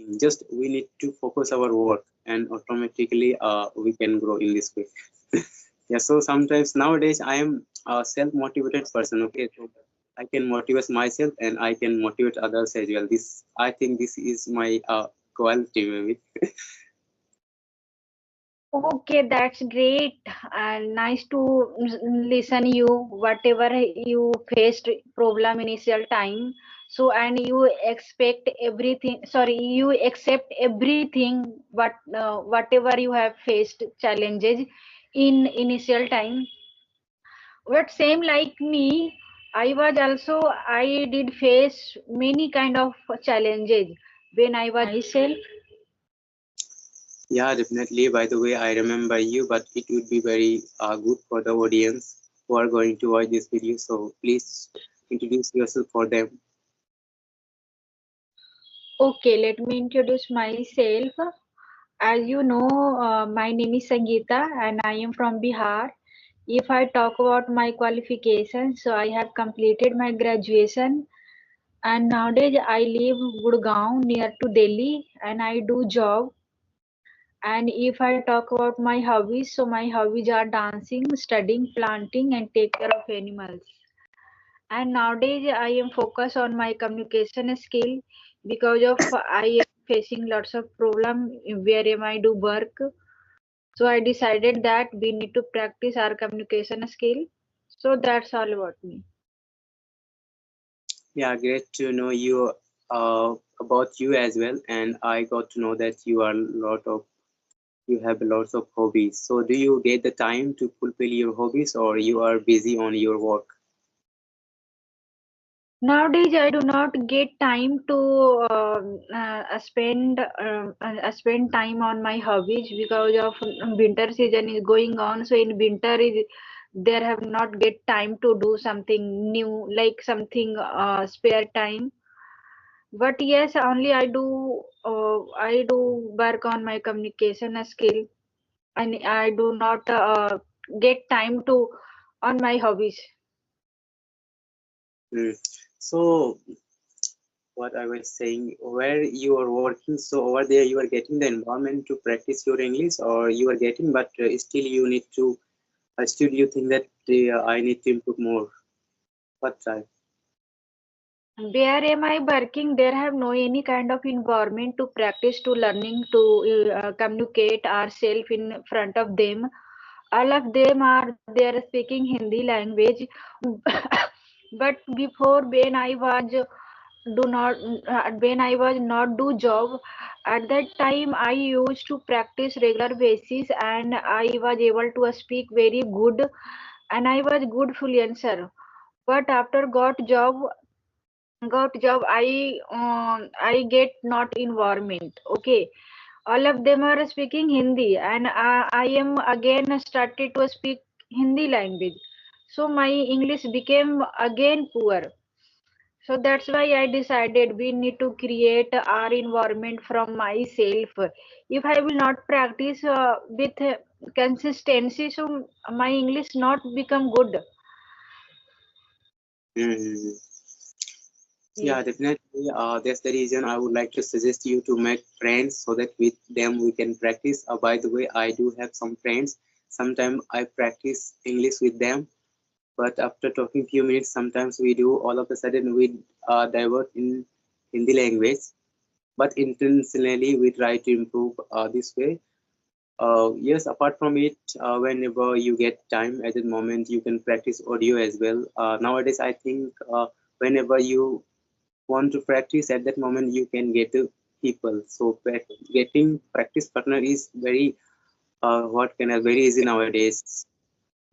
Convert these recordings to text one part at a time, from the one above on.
thing. Just we need to focus our work, and automatically we can grow in this way. Yeah. So sometimes nowadays I am a self-motivated person. Okay, so I can motivate myself and I can motivate others as well. This I think this is my quality maybe. Okay, that's great and nice to listen you whatever you faced problem initial time. So and you expect everything. Sorry, you accept everything. Whatever you have faced challenges in initial time. But same like me, I did face many kind of challenges when I was myself. Yeah, definitely. By the way, I remember you, but it would be very good for the audience who are going to watch this video. So please introduce yourself for them. Okay, let me introduce myself. As you know, my name is Sangeeta and I am from Bihar. If I talk about my qualifications, so I have completed my graduation and nowadays I live Gurgaon near to Delhi and I do job. And if I talk about my hobbies, so my hobbies are dancing, studying, planting, and take care of animals. And nowadays I am focused on my communication skill because of I am facing lots of problem where I do work. So I decided that we need to practice our communication skill. So that's all about me. Yeah, great to know you about you as well, and I got to know that you have lots of hobbies. So do you get the time to fulfill your hobbies, or you are busy on your work? Nowadays, I do not get time to spend time on my hobbies because of winter season is going on. So in winter, there have not get time to do something new, like something spare time. But yes, only I do work on my communication skill, and I do not get time to on my hobbies. Hmm. So what I was saying, where you are working, so over there you are getting the environment to practice your English, or you are getting, but still you need to, still you think that I need to improve more. What type? Where am I working? There have no any kind of environment to practice to learning to communicate ourselves in front of them. All of them are there speaking Hindi language. But before when I was not do job, at that time I used to practice regular basis and I was able to speak very good and I was good fluencer. But after got job I get not environment. Okay, all of them are speaking Hindi and I am again started to speak Hindi language, so my English became again poor. So that's why I decided we need to create our environment from myself. If I will not practice with consistency, so my English not become good. Hmm. Yes. Yeah, definitely. That's the reason I would like to suggest you to make friends so that with them we can practice. By the way, I do have some friends. Sometimes I practice English with them, but after talking few minutes, sometimes we do all of a sudden we divert in Hindi language. But intentionally, we try to improve this way. Yes, apart from it, whenever you get time at the moment, you can practice audio as well. Nowadays, I think whenever you want to practice at that moment you can get the people, so getting practice partner is very what can I very easy nowadays.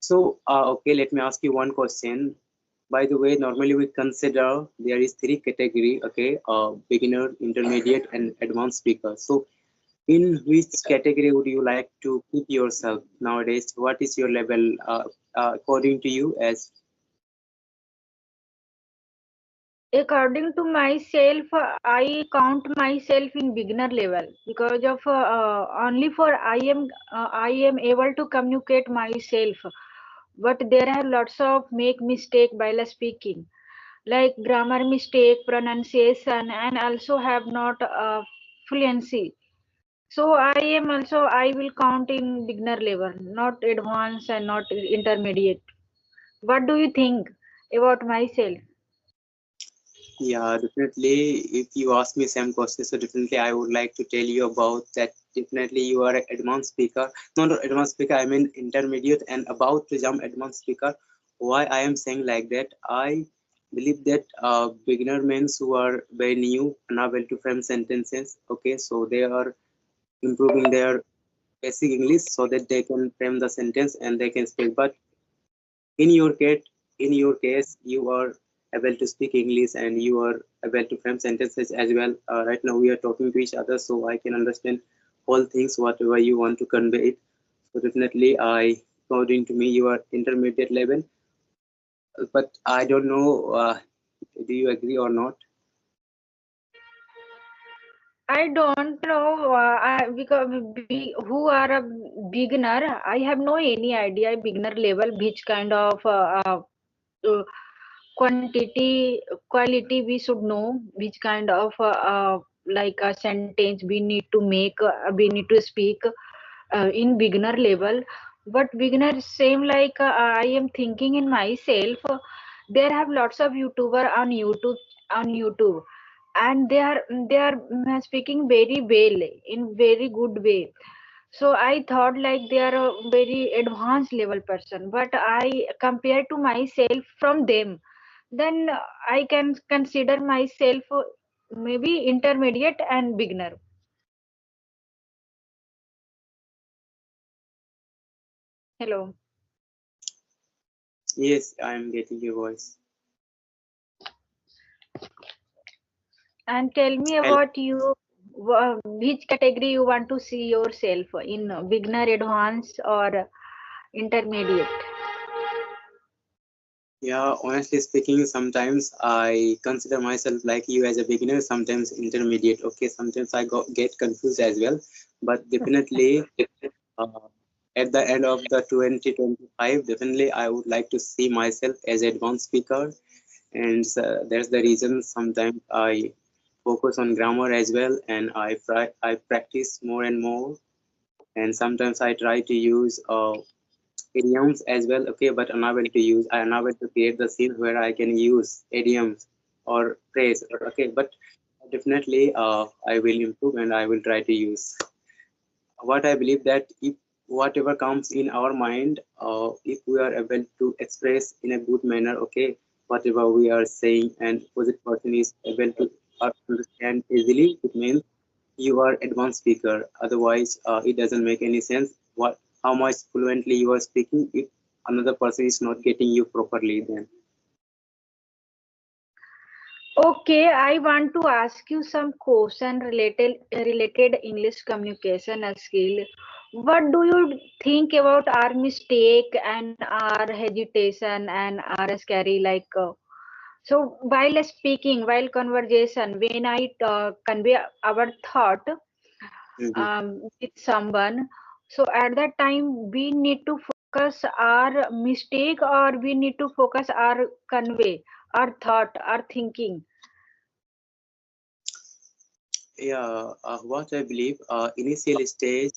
So okay, let me ask you one question. By the way, normally we consider there is three category, okay, beginner, intermediate, and advanced speaker. So in which category would you like to put yourself nowadays? What is your level according to you as? According to myself, I count myself in beginner level because of only for I am able to communicate myself, but there are lots of make mistake while speaking, like grammar mistake, pronunciation, and also have not fluency. So I will count in beginner level, not advanced and not intermediate. What do you think about myself? Yeah, definitely. If you ask me same question, so definitely I would like to tell you about that. Definitely, you are an advanced speaker. No, not advanced speaker. I mean intermediate and about to jump advanced speaker. Why I am saying like that? I believe that beginner men who are very new, unable to frame sentences. Okay, so they are improving their basic English so that they can frame the sentence and they can speak. But in your case you are able to speak English and you are able to frame sentences as well. Right now we are talking to each other, so I can understand all things whatever you want to convey it. So definitely I, according to me, you are intermediate level, but I don't know, do you agree or not? I don't know because who are a beginner. I have no any idea beginner level which kind of uh, quantity quality we should know, which kind of like a sentence we need to make, we need to speak in beginner level. But beginner same like I am thinking in myself, there have lots of youtuber on youtube, and they are speaking very well in very good way. So I thought like they are a very advanced level person, but I compare to myself from them, then I can consider myself maybe intermediate and beginner. Hello. Yes, I am getting your voice. And tell me Hello. about you, which category you want to see yourself in, beginner, advanced, or intermediate? Yeah, honestly speaking, sometimes I consider myself like you as a beginner, sometimes intermediate. Okay, sometimes get confused as well, but definitely uh, at the end of the 2025, definitely I would like to see myself as advanced speaker, and that's the reason sometimes I focus on grammar as well, and I practice more and more, and sometimes I try to use idioms as well. Okay, but unable to create the scene where I can use idioms or phrase. Okay, but definitely I will improve and I will try to use what I believe that if whatever comes in our mind, if we are able to express in a good manner, okay, whatever we are saying, and opposite person is able to understand easily, it means you are advanced speaker. Otherwise, it doesn't make any sense. What how much fluently you are speaking if another person is not getting you properly? Then Okay, I want to ask you some question related English communication skill. What do you think about our mistake and our hesitation and our scary so while speaking, while conversation, when I convey our thought mhm. with someone, so at that time we need to focus our mistake, or we need to focus our convey, our thought, our thinking. Yeah, what I believe, initial stage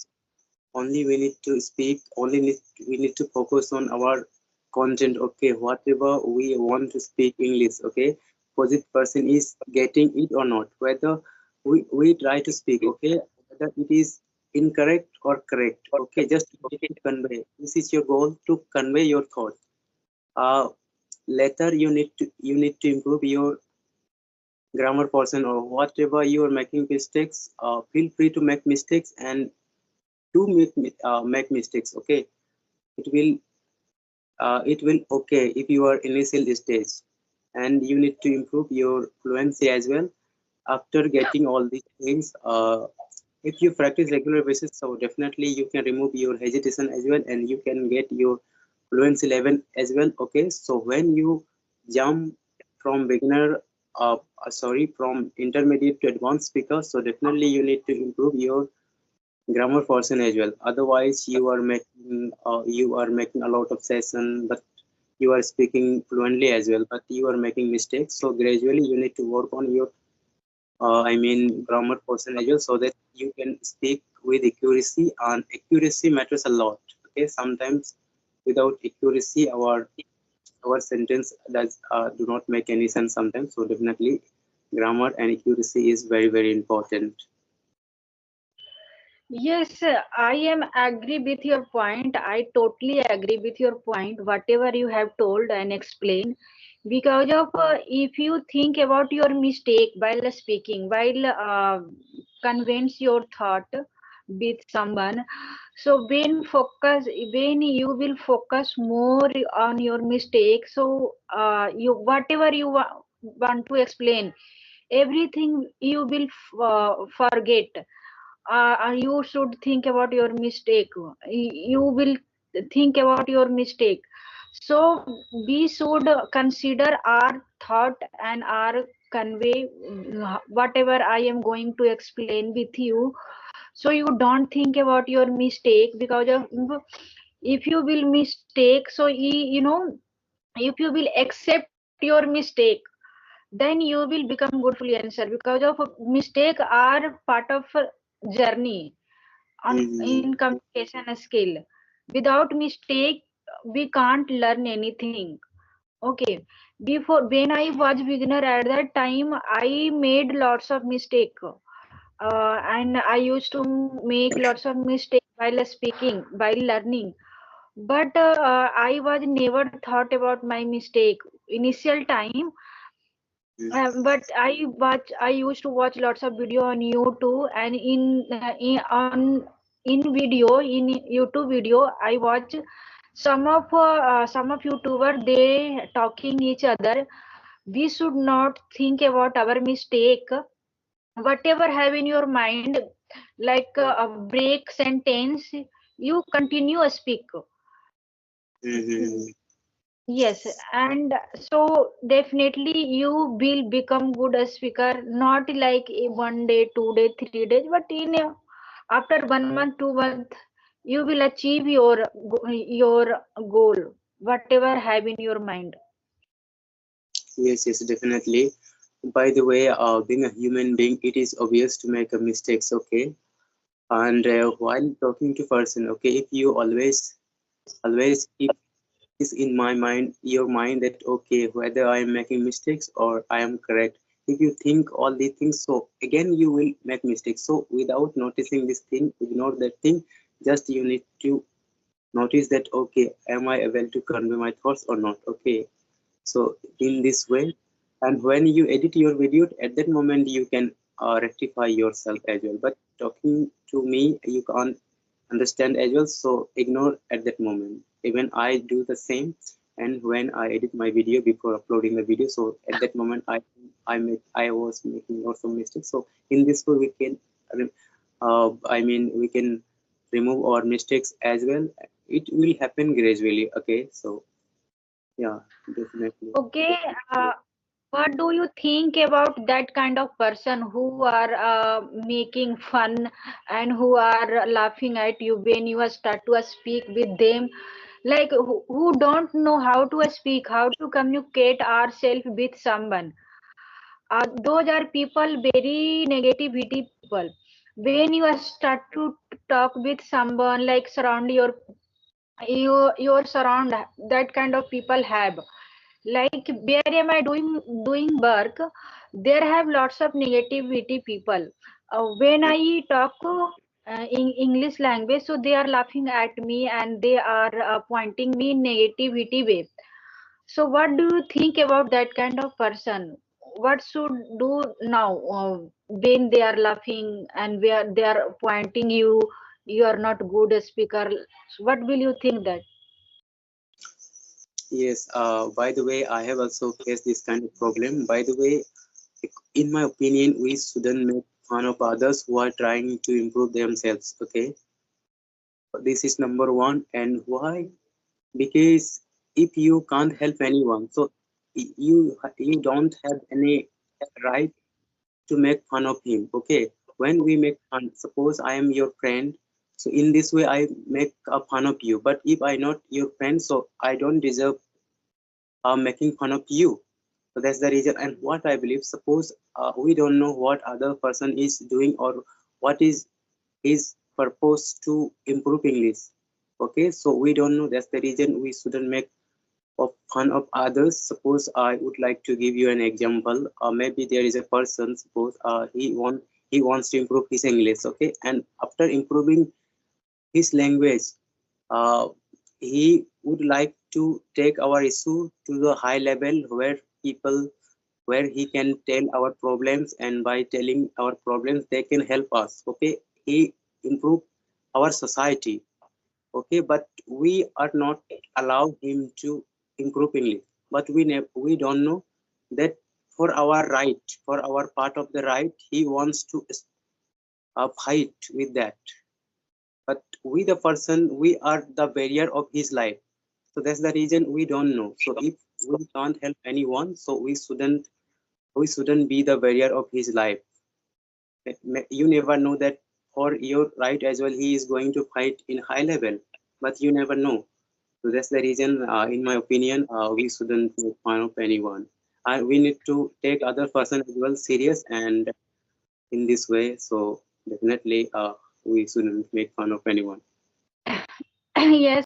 only we need to speak, we need to focus on our content. Okay, whatever we want to speak English, okay, opposite person is getting it or not, whether we try to speak, okay, whether it is incorrect or correct, okay, just need to convey. This is your goal, to convey your thought. uh Later you need to improve your grammar portion or whatever you are making mistakes. Feel free to make mistakes and do make mistakes. Okay, it will okay if you are initial stage, and you need to improve your fluency as well. After getting all these things, if you practice regular basis, so definitely you can remove your hesitation as well, and you can get your fluency level as well. Okay, so when you jump from beginner, from intermediate to advanced speaker, so definitely you need to improve your grammar portion as well. Otherwise you are making a lot of session, but you are speaking fluently as well, but you are making mistakes. So gradually you need to work on your I mean grammar portion as well, so that you can speak with accuracy, and accuracy matters a lot. Okay, sometimes without accuracy, our sentence does do not make any sense sometimes. So definitely, grammar and accuracy is very very important. Yes, I am agree with your point. I totally agree with your point, whatever you have told and explained. Because of if you think about your mistake while speaking, while convince your thought with someone, so when you will focus more on your mistake, so you whatever you want to explain, everything you will forget. You should think about your mistake. You will think about your mistake. So we should consider our thought and our convey whatever I am going to explain with you. So you don't think about your mistake, because of if you will mistake, so you know, if you will accept your mistake, then you will become good fluencer, because of mistake are part of journey on Mhm. in communication skill. Without mistake we can't learn anything. Okay, before when I was beginner at that time, I made lots of mistake, and I used to make lots of mistake while speaking, while learning. But I was never thought about my mistake initial time. But I used to watch lots of video on YouTube, and in video in YouTube video I watch some of YouTuber, they talking each other. We should not think about our mistake. Whatever have in your mind, like a break sentence, you continue speak. Mhm. Yes, and so definitely you will become good a speaker, not like a 1 day, 2 day, 3 days, but after 1 month, 2 month, you will achieve your goal, whatever have in your mind. Yes, yes, definitely. By the way, being a human being, it is obvious to make a mistakes. Okay, and while talking to person, okay, if you always keep this in my mind, your mind, that okay, whether I am making mistakes or I am correct. If you think all these things, so again you will make mistakes. So without noticing this thing, ignore that thing. Just you need to notice that okay, am I able to convey my thoughts or not? Okay, so in this way, and when you edit your video, at that moment you can rectify yourself as well. But talking to me, you can't understand as well. So ignore at that moment. Even I do the same. And when I edit my video before uploading the video, so at that moment I was making lots of mistakes. So in this way we can, I mean we can remove our mistakes as well. It will happen gradually. Okay, so yeah, definitely. Okay, uh, what do you think about that kind of person who are making fun and who are laughing at you when you are start to speak with them? Like who don't know how to speak, how to communicate ourselves with someone. Those are people, very negativity people. When you start to talk with someone, like surround your surround, that kind of people have, like where am I doing work, there have lots of negativity people. When Yeah. I talk in English language, so they are laughing at me and they are pointing me in negativity way. So what do you think about that kind of person? What should do now when they are laughing and where they are pointing you are not good speaker? What will you think that? Yes, by the way, I have also faced this kind of problem. By the way, in my opinion, we shouldn't make fun of others who are trying to improve themselves. Okay, this is number one. And why? Because if you can't help anyone, so you don't have any right to make fun of him. Okay, when we make fun, suppose I am your friend, so in this way I make a fun of you. But if I not your friend, so I don't deserve making fun of you. So that's the reason. And what I believe, suppose we don't know what other person is doing or what is his purpose to improve English. Okay, so we don't know. That's the reason we shouldn't make of fun of others. Suppose I would like to give you an example. Maybe there is a person. Suppose he wants to improve his English. Okay, and after improving his language, uh, he would like to take our issue to the high level where people where he can tell our problems, and by telling our problems they can help us. Okay, he improve our society. Okay, but we are not allow him to improve English, but we don't know that for our right, for our part of the right, he wants to fight with that. But we the person, we are the barrier of his life. So that's the reason we don't know. So if we can't help anyone, so we shouldn't be the barrier of his life. You never know that for your right as well he is going to fight in high level, but you never know. So that's the reason, in my opinion, we shouldn't make fun of anyone. We need to take other person as well serious and in this way. So definitely, we shouldn't make fun of anyone. Yes,